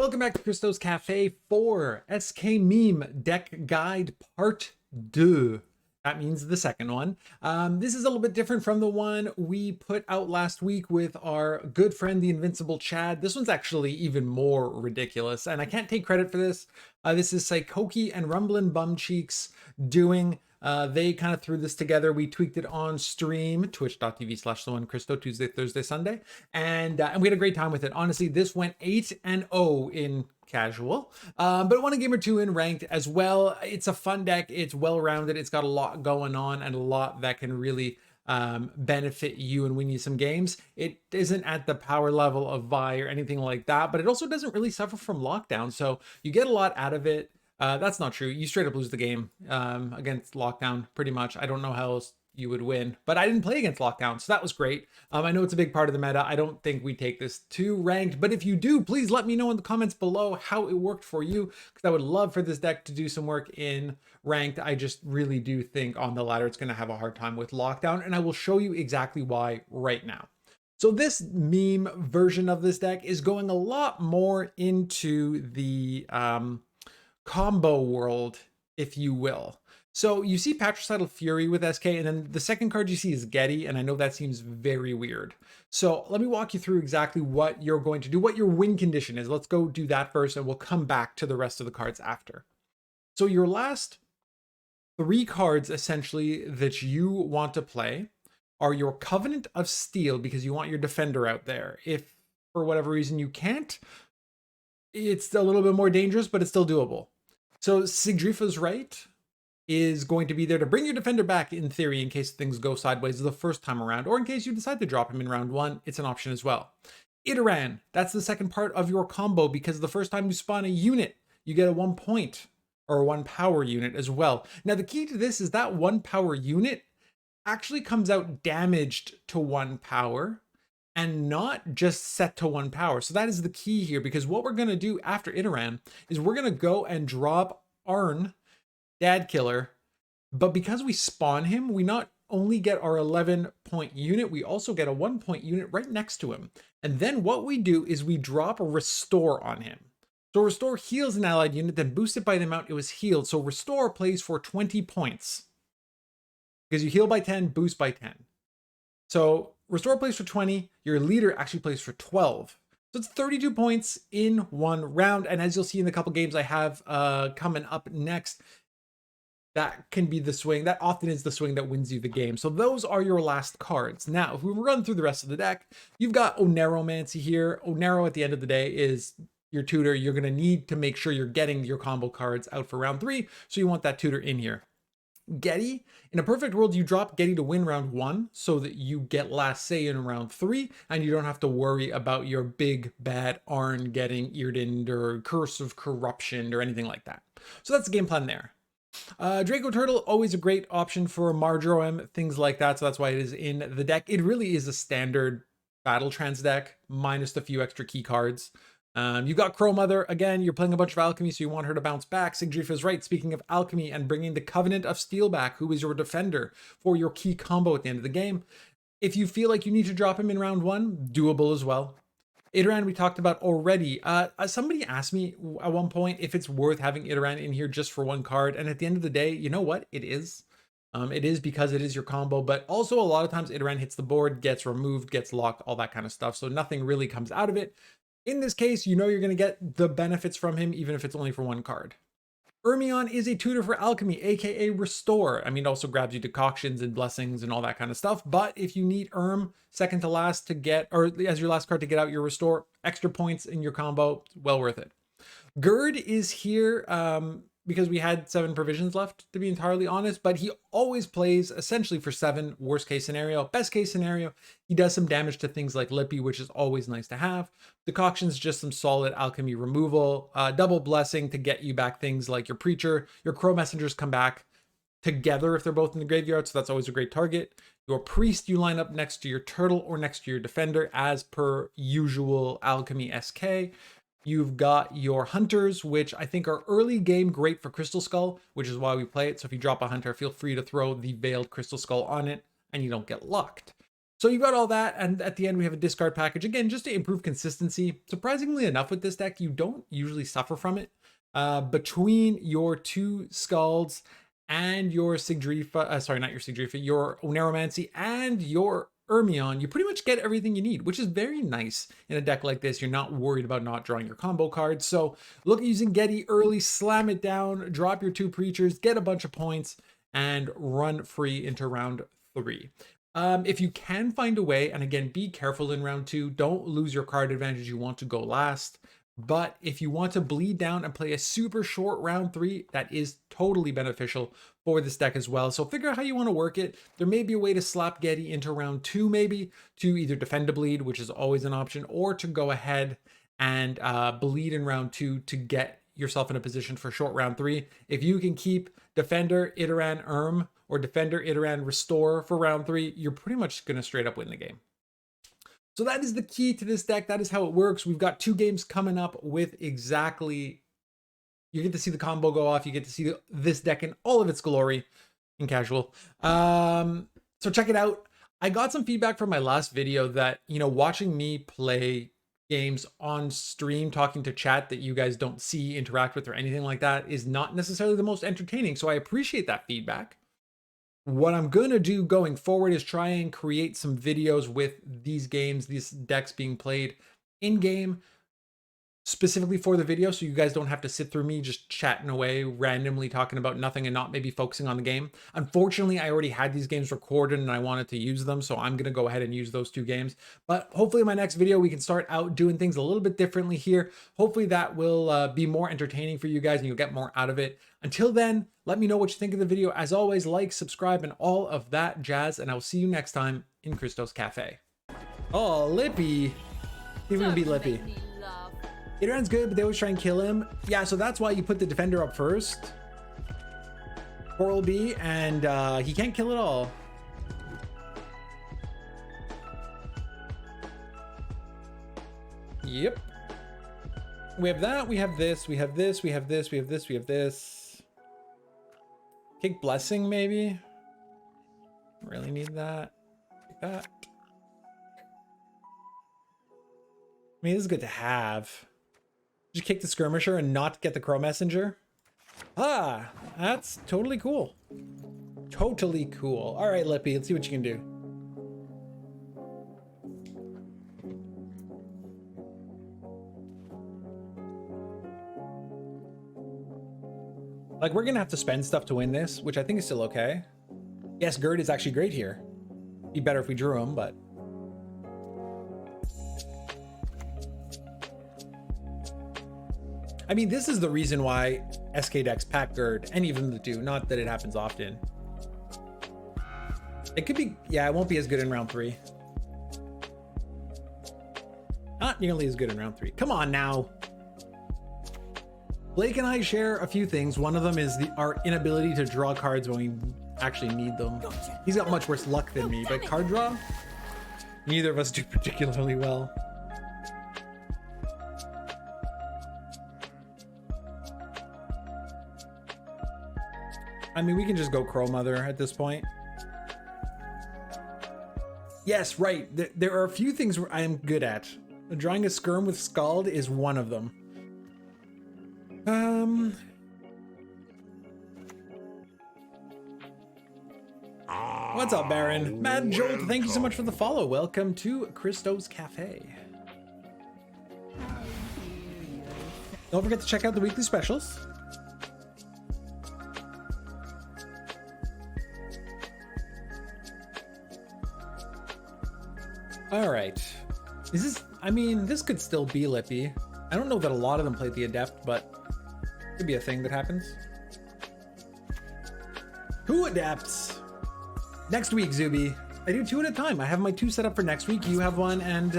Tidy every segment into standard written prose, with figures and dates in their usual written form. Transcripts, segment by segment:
Welcome back to Christo's Cafe for SK Meme Deck Guide Part 2. That means the second one. This is a little bit different from the one we put out last week with our good friend, the Invincible Chad. This one's actually even more ridiculous, and I can't take credit for this. This is Psychoki and Rumblin' Bumcheeks doing. They kind of threw this together. We tweaked it on stream, twitch.tv/TheOneChristo, Tuesday, Thursday, Sunday. And we had a great time with it. Honestly, this went 8-0 in casual, but it won a game or two in ranked as well. It's a fun deck. It's well-rounded. It's got a lot going on and a lot that can really benefit you and win you some games. It isn't at the power level of Vi or anything like that, but it also doesn't really suffer from lockdown. So you get a lot out of it. That's not true. You straight up lose the game against Lockdown, pretty much. I don't know how else you would win, but I didn't play against Lockdown, so that was great. I know it's a big part of the meta. I don't think we take this to ranked, but if you do, please let me know in the comments below how it worked for you, because I would love for this deck to do some work in ranked. I just really do think on the ladder it's going to have a hard time with Lockdown, and I will show you exactly why right now. So this meme version of this deck is going a lot more into the combo world, if you will. So you see Patricidal Fury with SK, and then the second card you see is Getty, and I know that seems very weird. So let me walk you through exactly what you're going to do, what your win condition is. Let's go do that first, and we'll come back to the rest of the cards after. So your last three cards, essentially, that you want to play are your Covenant of Steel, because you want your defender out there. If for whatever reason you can't, it's a little bit more dangerous, but it's still doable. So Sigdrifa's Right is going to be there to bring your defender back, in theory, in case things go sideways the first time around, or in case you decide to drop him in round one, it's an option as well. Iteran, that's the second part of your combo, because the first time you spawn a unit, you get a 1 point or 1 power unit as well. Now, the key to this is that 1 power unit actually comes out damaged to 1 power, and not just set to 1 power. So that is the key here, because what we're going to do after Iteran is we're going to go and drop Arn, Dad Killer, but because we spawn him, we not only get our 11-point unit, we also get a 1-point unit right next to him. And then what we do is we drop a Restore on him. So Restore heals an allied unit, then boost it by the amount it was healed. So Restore plays for 20 points. Because you heal by 10, boost by 10. So Restore plays for 20, your leader actually plays for 12. So it's 32 points in 1 round. And as you'll see in the couple games I have coming up next, that can be the swing. That often is the swing that wins you the game. So those are your last cards. Now, if we run through the rest of the deck, you've got Oneromancy here. Onero at the end of the day is your tutor. You're going to need to make sure you're getting your combo cards out for round 3. So you want that tutor in here. Getty, in a perfect world, you drop Getty to win round 1 so that you get last say in round 3, and you don't have to worry about your big bad Arn getting Eardened or Curse of Corruption or anything like that. So that's the game plan there. Draco Turtle, always a great option for Marjoram, things like that, so that's why it is in the deck. It really is a standard Battle Trance deck, minus the few extra key cards. You've got Crow Mother, again, you're playing a bunch of alchemy, so you want her to bounce back. Sigdrifa's Right, speaking of alchemy, and bringing the Covenant of Steel back, who is your defender for your key combo at the end of the game. If you feel like you need to drop him in round 1, doable as well. Iteran we talked about already. Somebody asked me at one point if it's worth having Iteran in here just for 1 card, and at the end of the day, you know what? It is. It is, because it is your combo, but also a lot of times Iteran hits the board, gets removed, gets locked, all that kind of stuff, so nothing really comes out of it. In this case, you know you're going to get the benefits from him, even if it's only for 1 card. Ermion is a tutor for alchemy, aka Restore. I mean, it also grabs you decoctions and blessings and all that kind of stuff. But if you need second to last to get, or as your last card to get out your Restore, extra points in your combo, well worth it. Gerd is here because we had 7 provisions left, to be entirely honest, but he always plays essentially for 7, worst case scenario. Best case scenario, he does some damage to things like Lippy, which is always nice to have. Decoction's just some solid alchemy removal. Double blessing to get you back things like your Preacher. Your Crow Messengers come back together if they're both in the graveyard, so that's always a great target. Your Priest you line up next to your Turtle or next to your Defender, as per usual alchemy SK. You've got your Hunters, which I think are early game great for Crystal Skull, which is why we play it. So if you drop a Hunter, feel free to throw the Veiled Crystal Skull on it, and you don't get locked. So you've got all that, and at the end we have a discard package, again, just to improve consistency. Surprisingly enough with this deck, you don't usually suffer from it. Between your 2 Scalds and your Sigdrifa, sorry, not your Sigdrifa, your Oneiromancy and your Ermion, you pretty much get everything you need, which is very nice in a deck like this. You're not worried about not drawing your combo cards. So look at using Getty early, slam it down, drop your 2 Preachers, get a bunch of points, and run free into round 3. If you can find a way, and again, be careful in round 2, don't lose your card advantage. You want to go last. But if you want to bleed down and play a super short round 3, that is totally beneficial for this deck as well. So figure out how you want to work it. There may be a way to slap Getty into round 2, maybe to either defend a bleed, which is always an option, or to go ahead and bleed in round 2 to get yourself in a position for short round 3. If you can keep Defender, Iteran, or Defender, Iteran, Restore for round 3, you're pretty much going to straight up win the game. So that is the key to this deck. That is how it works. We've got 2 games coming up with exactly, you get to see the combo go off. You get to see this deck in all of its glory in casual. So check it out. I got some feedback from my last video that, watching me play games on stream, talking to chat that you guys don't see, interact with, or anything like that is not necessarily the most entertaining. So I appreciate that feedback. What I'm going to do going forward is try and create some videos with these games, these decks being played in game, specifically for the video, so you guys don't have to sit through me just chatting away, randomly talking about nothing and not maybe focusing on the game. Unfortunately, I already had these games recorded and I wanted to use them, so I'm going to go ahead and use those 2 games. But hopefully in my next video, we can start out doing things a little bit differently here. Hopefully that will be more entertaining for you guys and you'll get more out of it. Until then, let me know what you think of the video. As always, like, subscribe, and all of that jazz, and I'll see you next time in Christo's Cafe. Oh, Lippy. He's gonna be Lippy. Iteran's good, but they always try and kill him. Yeah, so that's why you put the defender up first. Coral B, and he can't kill it all. Yep. We have that, we have this, we have this, we have this, we have this, we have this. Kick Blessing, maybe? Really need that. Like that. I mean, this is good to have. Just kick the Skirmisher and not get the Crow Messenger? Ah, that's totally cool. Totally cool. All right, Lippy, let's see what you can do. Like, we're gonna have to spend stuff to win this, which I think is still okay. Yes, Gerd is actually great here. Be better if we drew him, but... I mean, this is the reason why SK decks pack Gerd, and even the 2, not that it happens often. It could be, yeah, it won't be as good in round 3. Not nearly as good in round 3. Come on now. Blake and I share a few things. One of them is our inability to draw cards when we actually need them. He's got much worse luck than me, but card draw, neither of us do particularly well. I mean, we can just go Crow Mother at this point. Yes, right. There are a few things where I am good at. Drawing a Skirm with Scald is one of them. What's up, Baron? Mad Jolt, thank you so much for the follow. Welcome to Christo's Cafe. Don't forget to check out the weekly specials. All right. Is this, I mean, this could still be Lippy. I don't know that a lot of them play the Adept, but it could be a thing that happens. 2 Adepts. Next week, Zuby. I do 2 at a time. I have my 2 set up for next week. You have one, and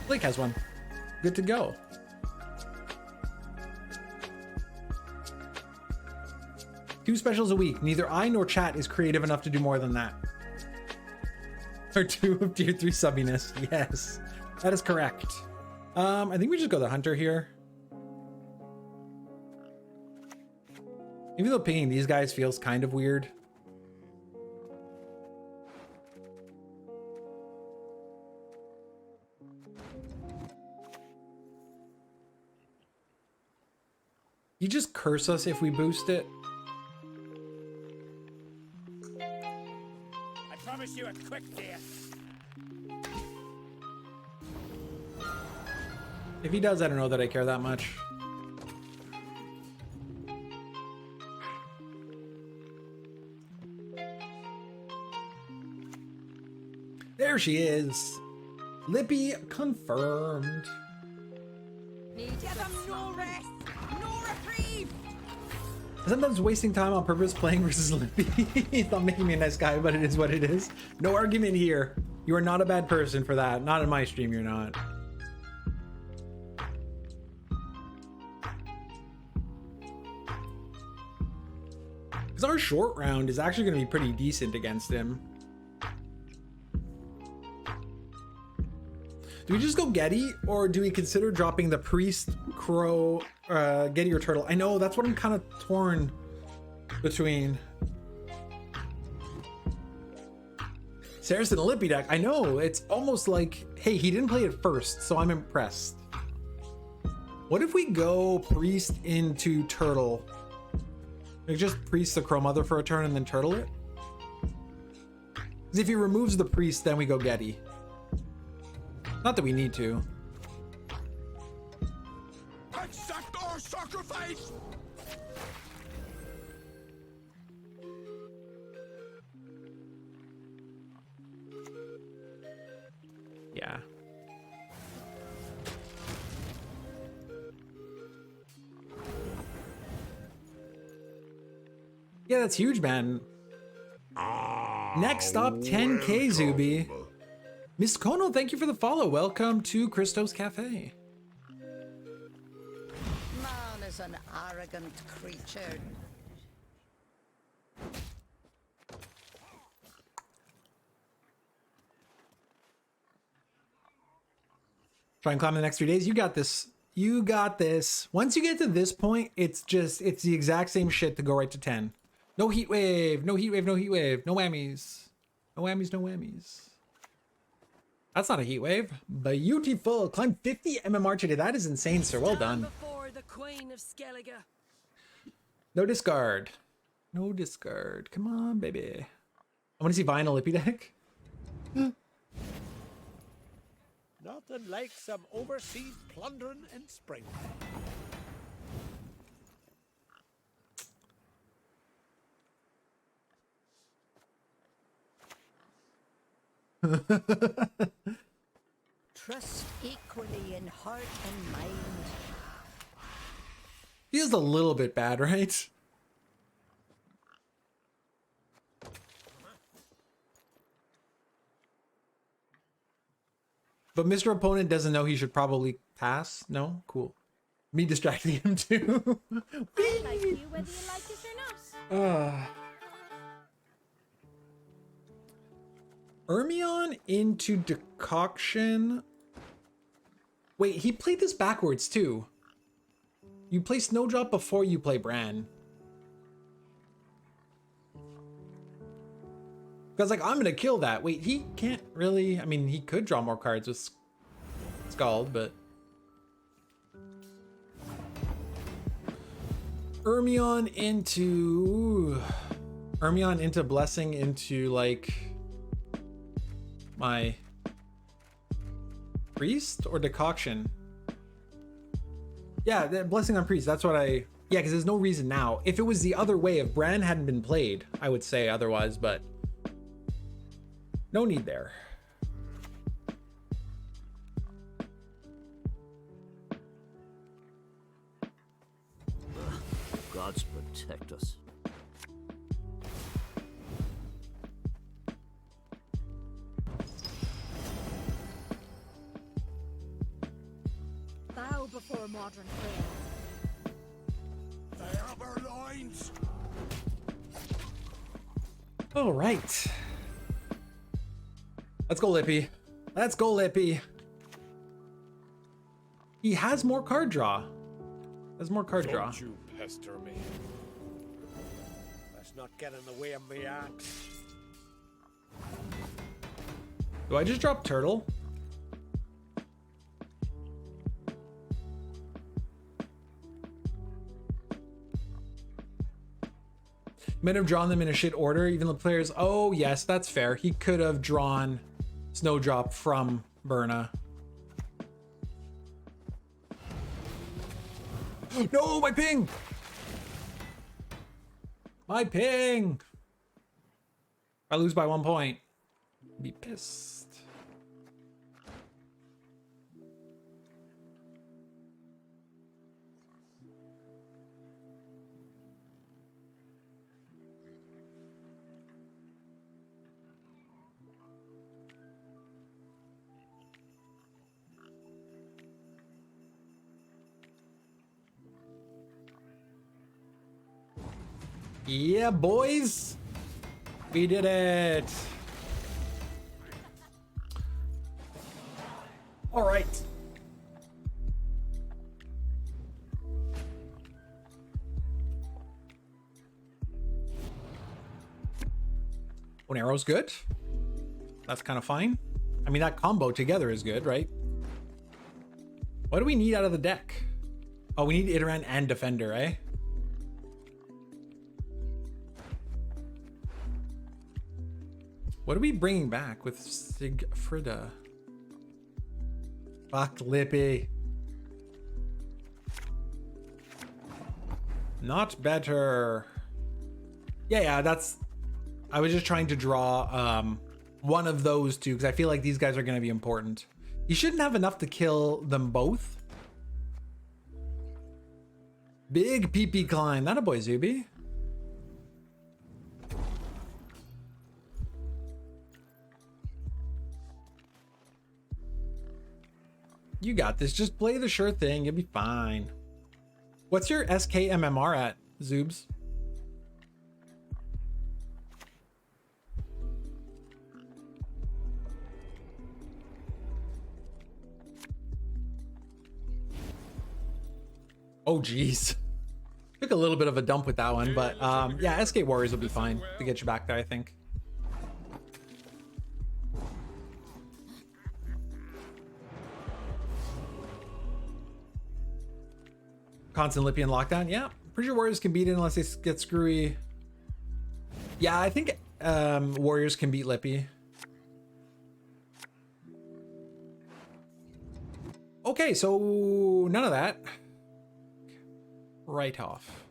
Blake has one. Good to go. Two specials a week. Neither I nor chat is creative enough to do more than that. Or 2 of tier 3 subbiness. Yes, that is correct. I think we just go the Hunter here. Even though pinging these guys feels kind of weird. You just curse us if we boost it. I promise you a quick death. If he does, I don't know that I care that much. There she is. Lippy confirmed. Give them no rest, no reprieve. Sometimes wasting time on purpose playing versus Lippy. He's not making me a nice guy, but it is what it is. No argument here. You are not a bad person for that. Not in my stream, you're not. Because our short round is actually going to be pretty decent against him. Do we just go Getty, or do we consider dropping the Priest, Crow, Getty, or Turtle? I know, that's what I'm kind of torn between. Saracen Lippy deck. I know, it's almost like, hey, he didn't play it first, so I'm impressed. What if we go Priest into Turtle? Like just Priest the Crow Mother for a turn and then Turtle it? Because if he removes the Priest, then we go Getty. Not that we need to. Accept our sacrifice! Yeah. Yeah, that's huge, man. Next up, 10K Zuby. Miss Kono, thank you for the follow. Welcome to Christo's Cafe. Man is an arrogant creature. Try and climb the next 3 days. You got this. You got this. Once you get to this point, it's the exact same shit to go right to 10. No heat wave, no heat wave, no heat wave, no whammies. No whammies, no whammies. That's not a heat wave. Beautiful. Climb 50 MMR today. That is insane, sir. Well done. Before the Queen of Skellige. No discard. No discard. Come on, baby. I want to see Vinyl Lippy deck. Nothing like some overseas plundering in spring. Trust equally in heart and mind. Feels a little bit bad, right? But Mr. Opponent doesn't know he should probably pass? No? Cool. Me distracting him too. I like you whether you like it or not. Ermion into Decoction. Wait, he played this backwards too. You play Snowdrop before you play Bran. Because like, I'm gonna kill that. Wait, he can't really, I mean, he could draw more cards with Scald, but. Ermion into Blessing into like my Priest or Decoction. Yeah, the Blessing on Priest, that's what yeah, because there's no reason now. If it was the other way, if Bran hadn't been played, I would say otherwise, but no need there. Gods protect us. Bow before modern frame. They have our loins. All right. Let's go, Lippy. Let's go, Lippy. He has more card draw. Has more card draw. Don't you pester me. Let's not get in the way of me axe. Do I just drop Turtle? Might have drawn them in a shit order, even the players. Oh, yes, that's fair. He could have drawn Snowdrop from Berna. No, my ping! My ping! I lose by 1 point. Be pissed. Yeah, boys. We did it. All right. One arrow's good. That's kind of fine. I mean, that combo together is good, right? What do we need out of the deck? Oh, we need Iteran and Defender, eh? What are we bringing back with Sigfrida? Fuck Lippy. Not better. Yeah, that's... I was just trying to draw one of those two because I feel like these guys are going to be important. You shouldn't have enough to kill them both. Big PP climb. That a boy, Zuby. You got this. Just play the sure thing. You'll be fine. What's your SK MMR at, Zoobs? Oh, geez. Took a little bit of a dump with that one, but yeah, SK Warriors will be fine to get you back there, I think. Constant Lippy and lockdown. Yeah, pretty sure Warriors can beat it unless they get screwy. Yeah, I think Warriors can beat Lippy. Okay, so none of that. Right off.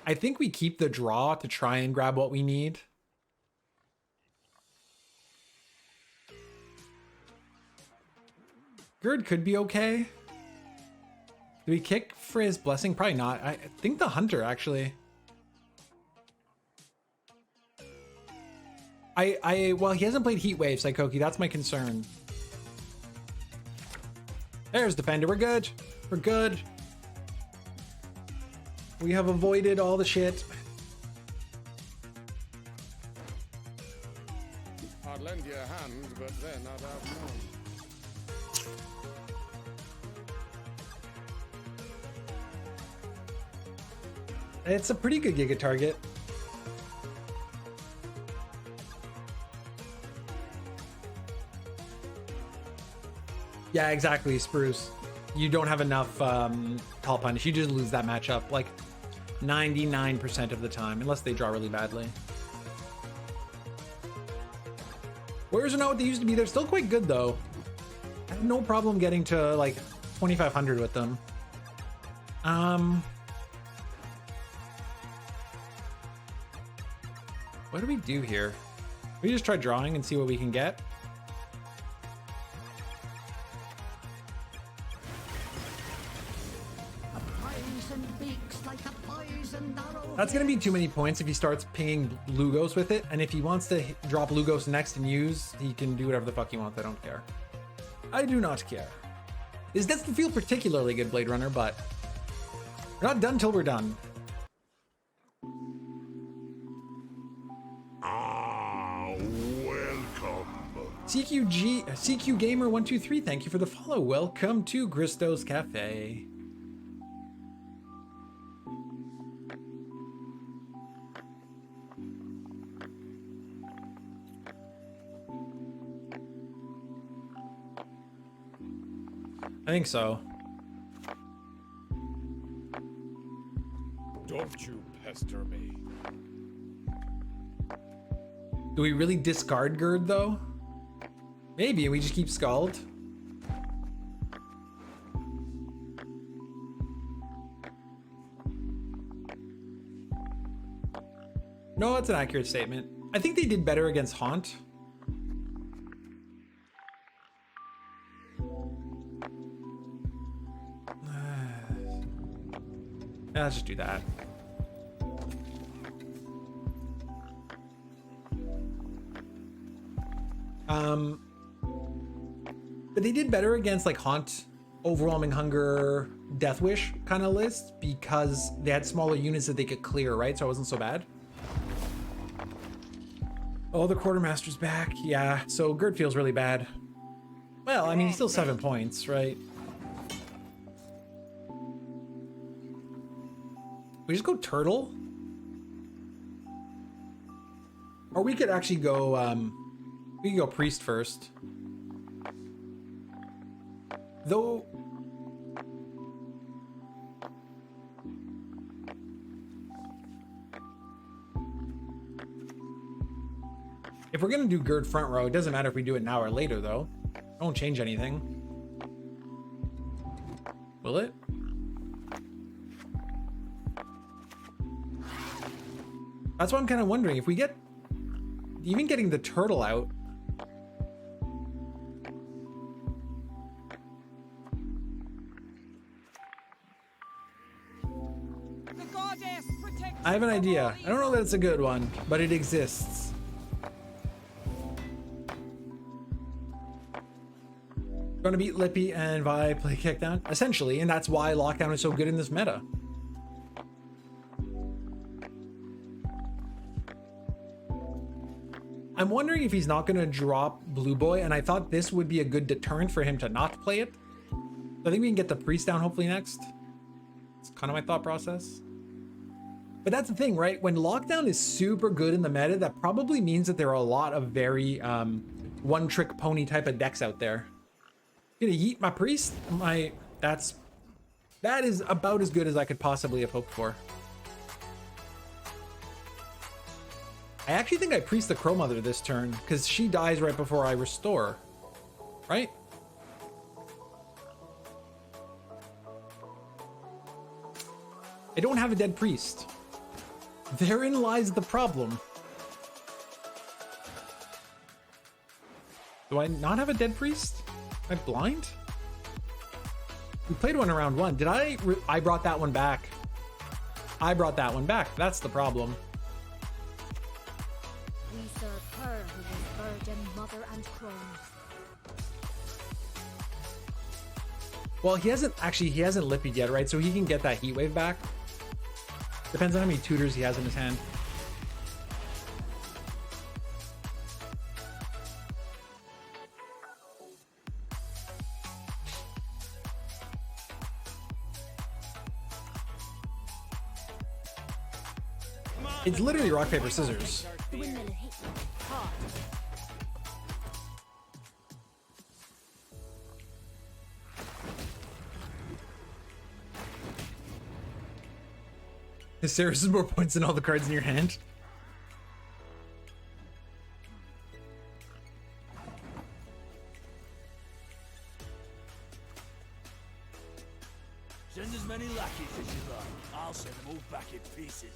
I think we keep the draw to try and grab what we need. Gerd could be okay. Do we kick for his blessing? Probably not. I think the hunter actually. Well, he hasn't played Heat Wave, Psychoki. That's my concern. There's Defender. We're good. We're good. We have avoided all the shit. I'd lend you a hand, but then I'd have none. It's a pretty good Giga target. Yeah, exactly, Spruce. You don't have enough tall punish. You just lose that matchup like 99% of the time, unless they draw really badly. Warriors are not what they used to be. They're still quite good though. I have no problem getting to like 2,500 with them. What do we do here? We just try drawing and see what we can get. That's gonna be too many points if he starts pinging Lugos with it, and if he wants to drop Lugos next and use, he can do whatever the fuck he wants. I don't care. I do not care. This doesn't feel particularly good, Blade Runner, but we're not done till we're done. Welcome. CQ Gamer 123, thank you for the follow. Welcome to Christo's Cafe. I think so. Don't you pester me. Do we really discard Gird though? Maybe we just keep Scald. No, that's an accurate statement. I think they did better against Haunt. Yeah, let's just do that. But they did better against like Haunt, Overwhelming Hunger, Death Wish kind of list because they had smaller units that they could clear, right? So it wasn't so bad. Oh, the Quartermaster's back. Yeah, so Gert feels really bad. Well, I mean, he's still 7 points, right? We just go Turtle? Or we could actually go, we could go Priest first. Though... If we're gonna do Gerd front row, it doesn't matter if we do it now or later, though. It won't change anything. Will it? That's why I'm kind of wondering if we get... Even getting the turtle out... I have an idea. I don't know that it's a good one, but it exists. Gonna beat Lippy and Vi play kickdown, essentially, and that's why lockdown is so good in this meta. I'm wondering if he's not gonna drop Blue Boy, and I thought this would be a good deterrent for him to not play it. I think we can get the Priest down hopefully next. It's kind of my thought process. But that's the thing, right? When lockdown is super good in the meta, that probably means that there are a lot of very one-trick pony type of decks out there. Gonna yeet my Priest? That is about as good as I could possibly have hoped for. I actually think I Priest the Crow Mother this turn because she dies right before I restore, right? I don't have a dead Priest. Therein lies the problem. Do I not have a dead Priest? Am I blind? We played one around one. Did I brought that one back. I brought that one back. That's the problem. We serve her who is virgin, mother, and crone. Well, he hasn't lippied yet, right? So he can get that heat wave back. Depends on how many tutors he has in his hand. It's literally rock, paper, scissors. The windmill hit me hard. Sarah's is more points than all the cards in your hand. Send as many lackeys as you like. I'll send them all back in pieces.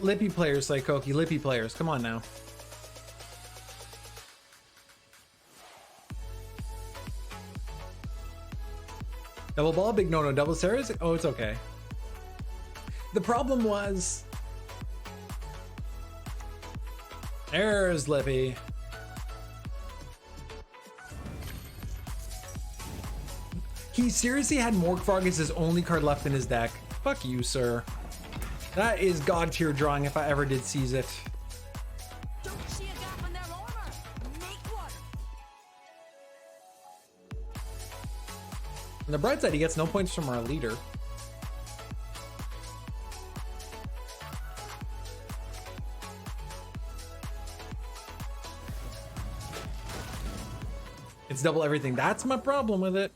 Lippy players, Psychoki. Lippy players. Come on now. Double ball, big no-no. Double Sarah's? Oh, it's okay. The problem was... There's Lippy. He seriously had Morgvarg as his only card left in his deck. Fuck you, sir. That is god tier drawing if I ever did seize it. Don't see a gap in their armor. Make one. On the bright side, he gets no points from our leader. It's double everything. That's my problem with it.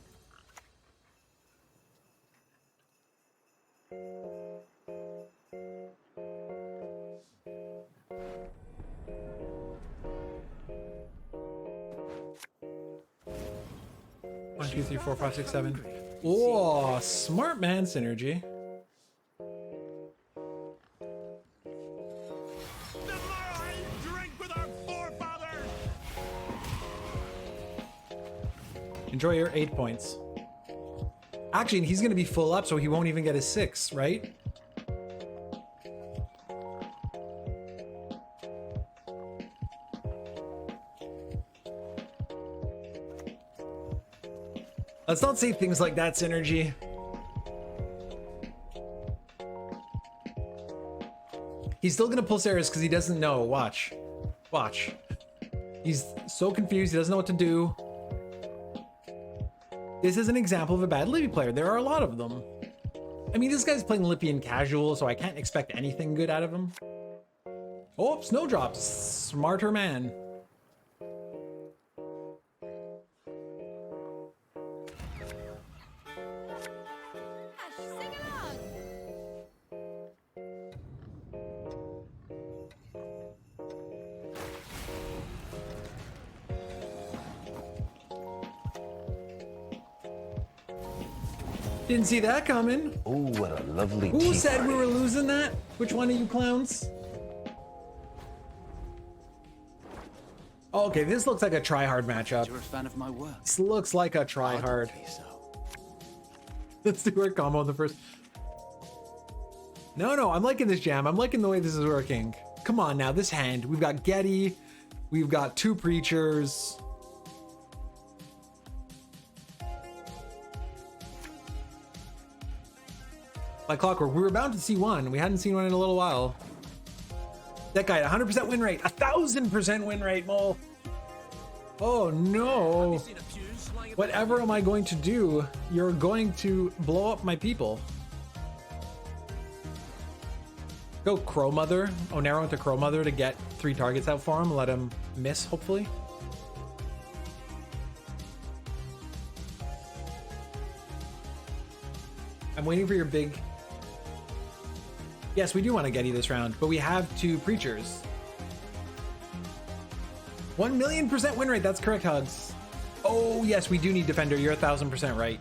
1, 2, 3, 4, 5, 6, 7. Oh, smart man synergy. Drink with our forefathers! Enjoy your 8 points. Actually, he's gonna be full up, so he won't even get his 6, right? Let's not say things like that, synergy. He's still gonna pull Sarah's because he doesn't know. Watch. Watch. He's so confused, he doesn't know what to do. This is an example of a bad Lippy player. There are a lot of them. I mean, this guy's playing Lippy in casual, so I can't expect anything good out of him. Oh, snowdrops. Smarter man. Ash, sing along. Didn't see that coming. Oh, what a lovely Who tea said we party. were losing that? Which one of you clowns? Oh, okay, this looks like a try-hard matchup. You're a fan of my work. This looks like a try-hard. Ardently so. Let's do our combo in the first. No, I'm liking this jam. I'm liking the way this is working. Come on now, this hand. We've got Getty. We've got 2 preachers. Like clockwork, we were bound to see one. We hadn't seen one in a little while. That guy, 100% win rate, 1,000% win rate, Mole. Oh no. Whatever am I going to do? You're going to blow up my people. Go Crow Mother. Oh, narrow into Crow Mother to get 3 targets out for him. Let him miss, hopefully. I'm waiting for your big... Yes, we do want to Getty this round, but we have 2 preachers. 1,000,000% win rate. That's correct, Hugs. Oh, yes, we do need Defender. You're 1,000% right.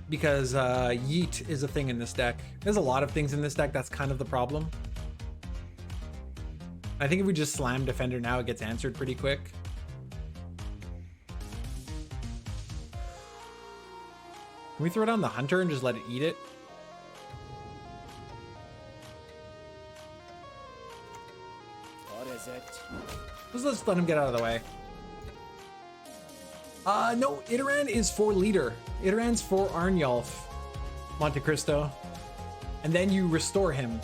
Because Yeet is a thing in this deck. There's a lot of things in this deck. That's kind of the problem. I think if we just slam Defender now, it gets answered pretty quick. Can we throw down the Hunter and just let it eat it? What is it? Let's let him get out of the way. No, Iteran is for leader. Iteran's for Arnyolf, Monte Cristo. And then you restore him.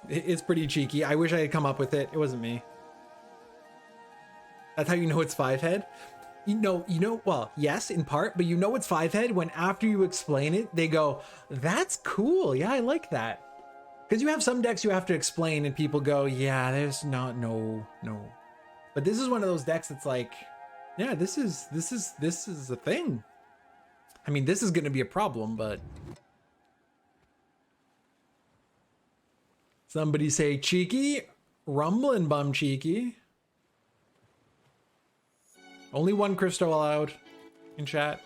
It's pretty cheeky. I wish I had come up with it. It wasn't me. That's how you know it's 5-head. You know, well, yes, in part, but you know it's 5-head when after you explain it, they go, that's cool. Yeah, I like that. Because you have some decks you have to explain and people go, yeah, there's not, no. But this is one of those decks that's like, yeah, this is a thing. I mean, this is going to be a problem, but. Somebody say cheeky, rumbling bum cheeky. Only 1 Christo allowed in chat.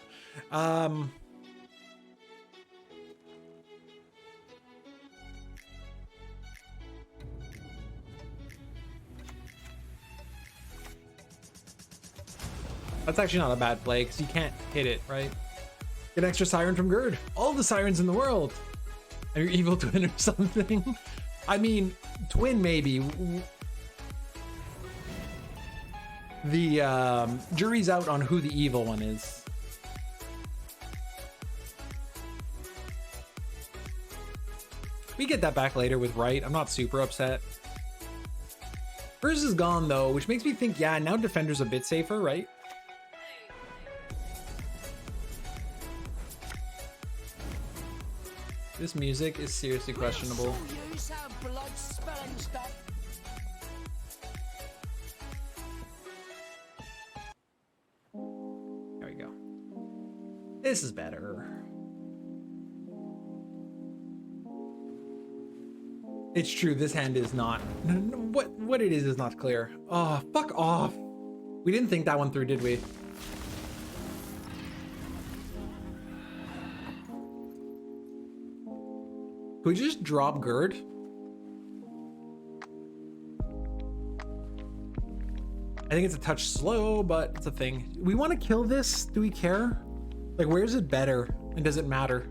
That's actually not a bad play because you can't hit it, right? Get an extra siren from Gerd. All the sirens in the world. And your evil twin or something. I mean, twin maybe. The jury's out on who the evil one is. We get that back later with Right. I'm not super upset. Hers is gone though, which makes me think, yeah, now Defender's a bit safer, right? This music is seriously questionable. There we go. This is better. It's true, this hand is not... What it is not clear. Oh, fuck off. We didn't think that one through, did we? Could we just drop Gird? I think it's a touch slow, but it's a thing. We want to kill this? Do we care? Like, where's it better? And does it matter?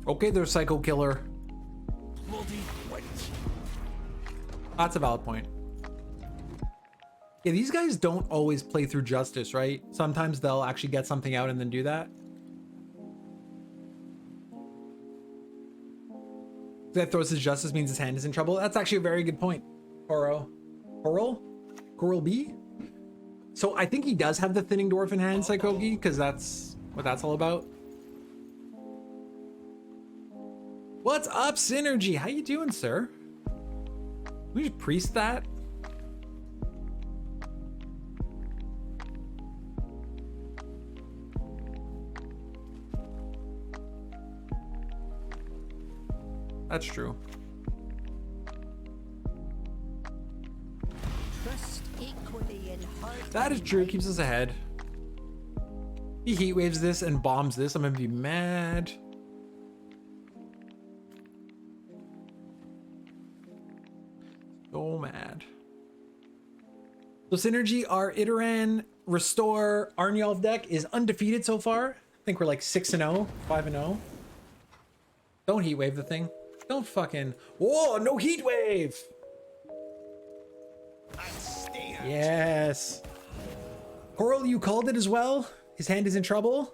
Okay, there's Psycho Killer. Bloody Gwent. That's a valid point. Yeah, these guys don't always play through justice, right? Sometimes they'll actually get something out and then do that. That throws his justice means his hand is in trouble. That's actually a very good point. Coral B? So I think he does have the thinning dwarf in hand, Psychogi, because that's what that's all about. What's up, Synergy? How you doing, sir? We just priest that? That's true. Trust equally in heart. That is true. Keeps us ahead. He heat waves this and bombs this. I'm gonna be mad. So mad. So Synergy, our Iteran Restore Arnyalv deck is undefeated so far. I think we're like 6-0, 5-0. Don't heat wave the thing. Don't fucking... Whoa, no heat wave! Yes. Coral, you called it as well? His hand is in trouble?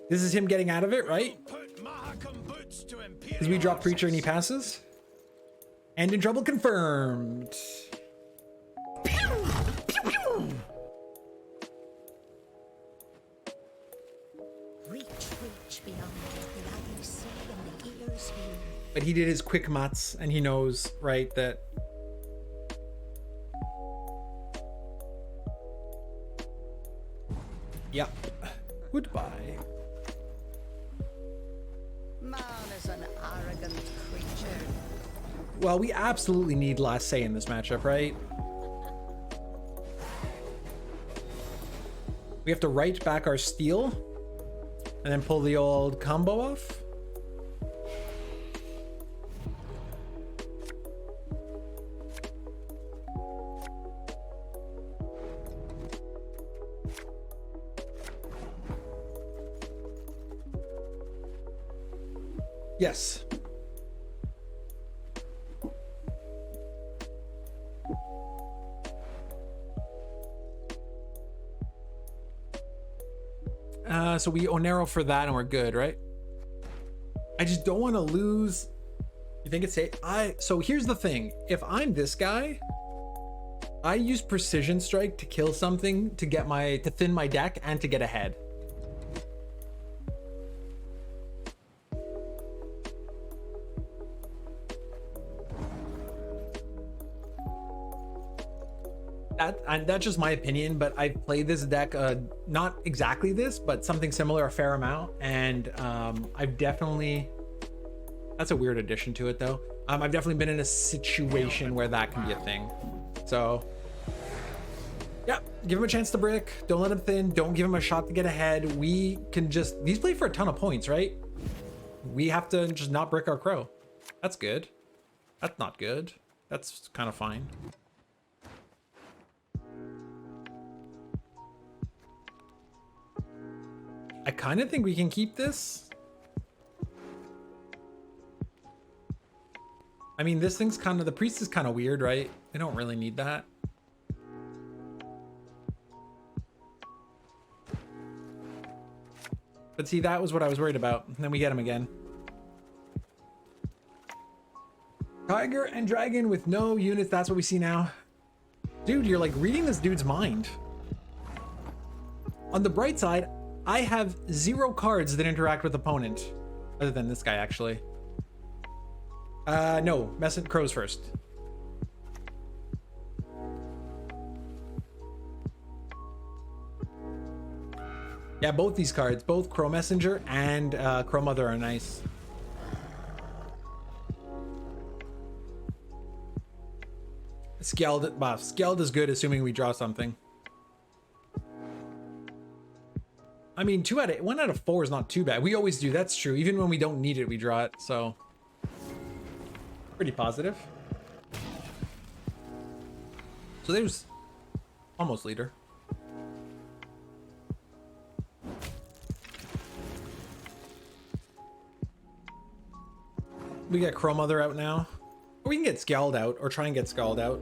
This is him getting out of it, right? Because we drop Preacher and he passes? And in trouble confirmed. Reach beyond the eyes see and the ears hear. But he did his quick mutts and he knows, right, that... Yep. Goodbye. Man is an arrogant creature. Well, we absolutely need last say in this matchup, right? We have to write back our steal and then pull the old combo off. Yes. So we Onero for that and we're good, right? I just don't want to lose. You think it's safe? So here's the thing. If I'm this guy, I use Precision Strike to kill something to get to thin my deck and to get ahead. That's just my opinion, but I've played this deck, not exactly this, but something similar a fair amount, and I've definitely... That's a weird addition to it, though. I've definitely been in a situation where that can be a thing. So, yeah, give him a chance to brick. Don't let him thin. Don't give him a shot to get ahead. We can just... These play for a ton of points, right? We have to just not brick our crow. That's good. That's not good. That's kind of fine. I kind of think we can keep this. I mean, this thing's kind of... The priest is kind of weird, right? They don't really need that. But see, that was what I was worried about. And then we get him again. Tiger and dragon with no units. That's what we see now. Dude, you're like reading this dude's mind. On the bright side, I have 0 cards that interact with opponent. Other than this guy, actually. No. Messenger Crows first. Yeah, both these cards, both Crow Messenger and Crow Mother are nice. Skeld buff. Skeld is good, assuming we draw something. I mean, 1 out of 4 is not too bad. We always do. That's true. Even when we don't need it, we draw it. So pretty positive. So there's almost leader. We got Crow Mother out now. Or we can get Scald out, or try and get Scald out.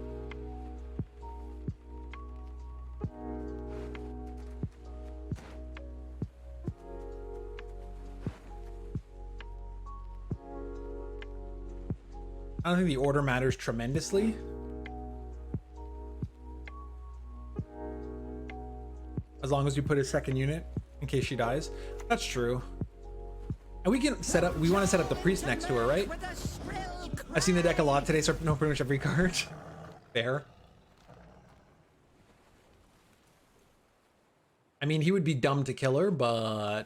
I don't think the order matters tremendously. As long as we put a second unit in case she dies. That's true. And we can set up, we want to set up the priest next to her, right? I've seen the deck a lot today, so I know pretty much every card. Fair. I mean, he would be dumb to kill her, but...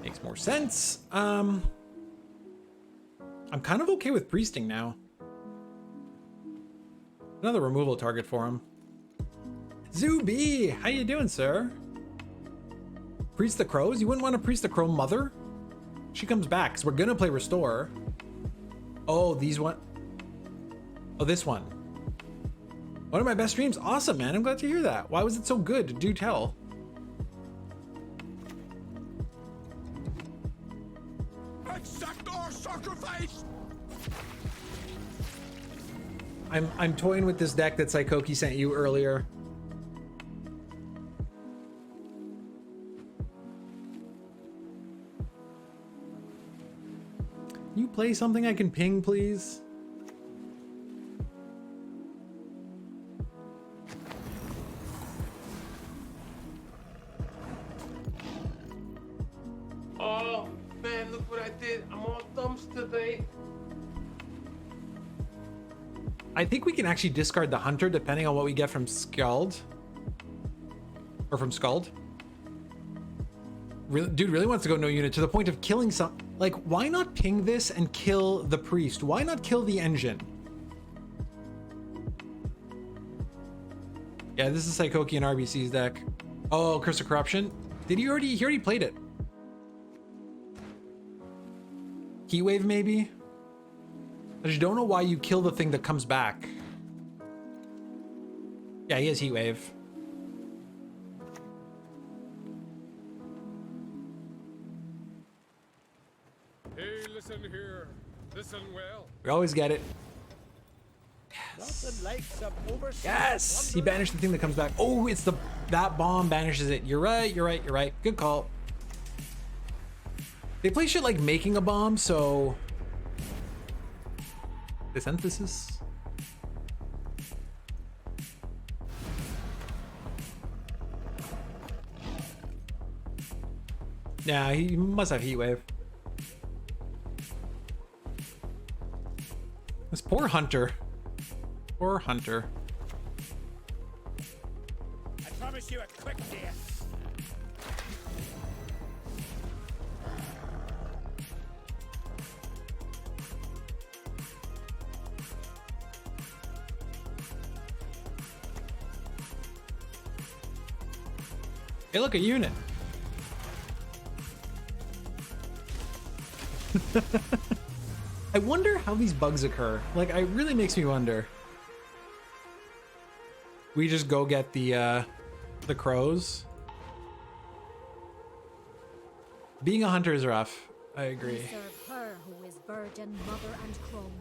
makes more sense. I'm kind of okay with priesting now. Another removal target for him. Zuby, how you doing, sir? Priest the crows? You wouldn't want to priest the crow mother? She comes back, because we're gonna play restore. Oh, these one. Oh, this one. One of my best streams. Awesome, man. I'm glad to hear that. Why was it so good? Do tell. Exact our sacrifice. I'm toying with this deck that Saikoki sent you earlier. Can you play something I can ping, please? Oh man, look what I did. I'm all thumbs today. I think we can actually discard the Hunter depending on what we get from Scald. Or from Scald. Dude really wants to go no unit to the point of killing some... Like, why not ping this and kill the priest? Why not kill the engine? Yeah, this is Saikoki and RBC's deck. Oh, Curse of Corruption. Did he already played it? Heatwave, maybe? I just don't know why you kill the thing that comes back. Yeah, he has Heatwave. Hey, listen here. Listen well. We always get it. Nothing like some overseas. Yes! He banished the thing that comes back. Oh, it's that bomb banishes it. You're right, you're right, you're right. Good call. They play shit like making a bomb, so... This emphasis. Yeah, he must have Heatwave. This poor Hunter. Poor Hunter. I promise you a quick death. Hey, look, a unit. I wonder how these bugs occur. Like, it really makes me wonder. We just go get the crows. Being a hunter is rough. I agree. Serve her who is virgin, mother, and crone.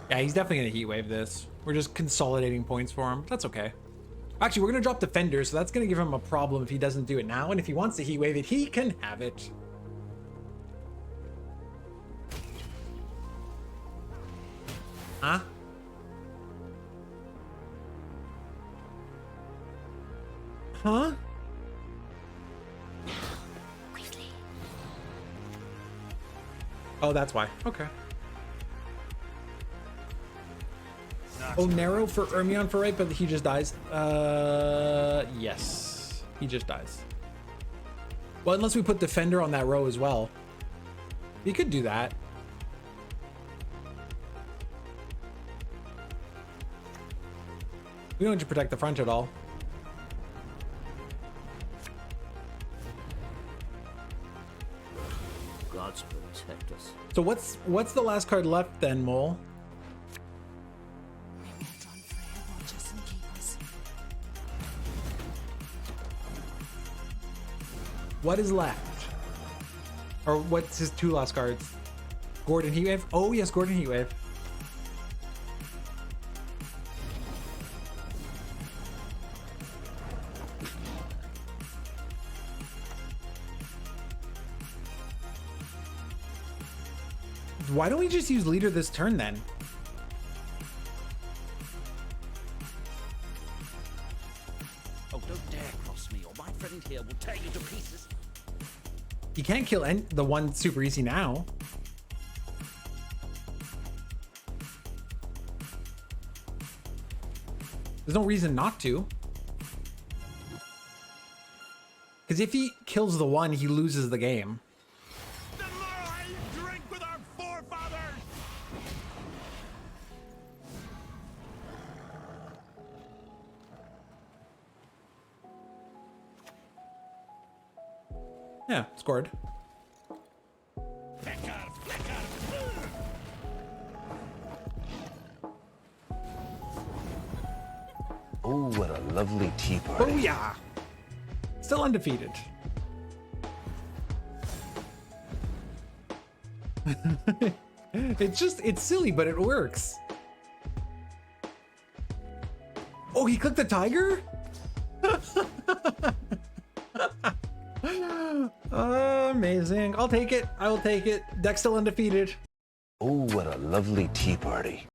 Yeah, he's definitely gonna heat wave this. We're just consolidating points for him. That's okay. Actually, we're gonna drop Defender, so that's gonna give him a problem if he doesn't do it now. And if he wants to heat wave it, he can have it. Huh? Huh? Oh, that's why. Okay. Oh, narrow for Ermion for right, but he just dies. Yes. He just dies. Well, unless we put Defender on that row as well. We could do that. We don't need to protect the front at all. Gods protect us. So what's the last card left then, Mole? Maybe I'll draw forever just in case. What is left? Or what's his two last cards? Gordon Heatwave? Oh yes, Gordon Heatwave. Why don't we just use leader this turn then? Oh, don't dare cross me, or my friend here will tear you to pieces. You can't kill the one super easy now. There's no reason not to. Because if he kills the one, he loses the game. The more I drink with our forefathers! Yeah, scored. Oh, what a lovely tea party. Oh yeah. Still undefeated. It's silly, but it works. Oh, he clicked the tiger? Amazing. I'll take it. I will take it. Deck's still undefeated. Oh, what a lovely tea party.